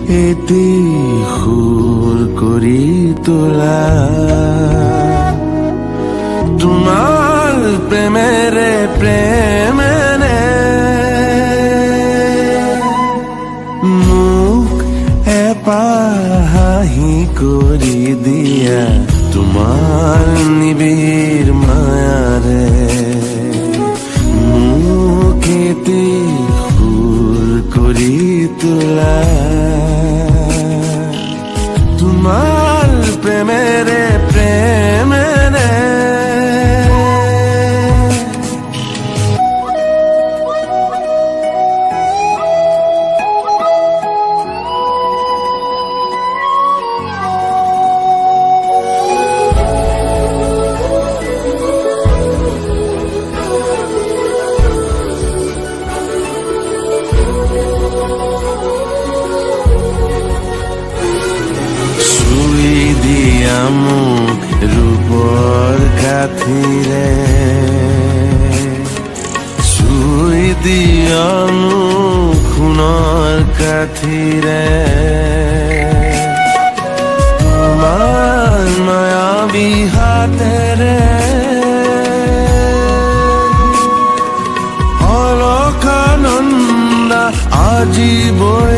এটি সুৰ কৰি তোলা তোমাৰ প্ৰেমেৰে প্ৰেমেৰে মোক হাঁহি কৰি দিয়া তোমাৰ নিবিড় মায়াৰে মোক এটি সুৰ কৰি তোলা তোমাৰ প্ৰেমেৰে প্ৰেমেৰে মোক ৰূপৰ কাঠিৰে চুই দিয়া মোক সোণৰ কাঠিৰে তোমাৰ মায়াবী হাতেৰে অলকানন্দা আজি বৈ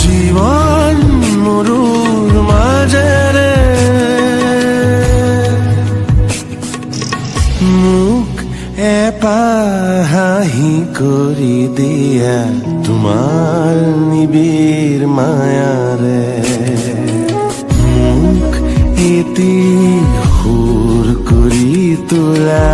জীবন মৰুৰ মাজেৰে মোক হাঁহি কৰি দিয়া তোমাৰ নিবিড় মায়াৰে মোক এটি সুৰ কৰি তোলা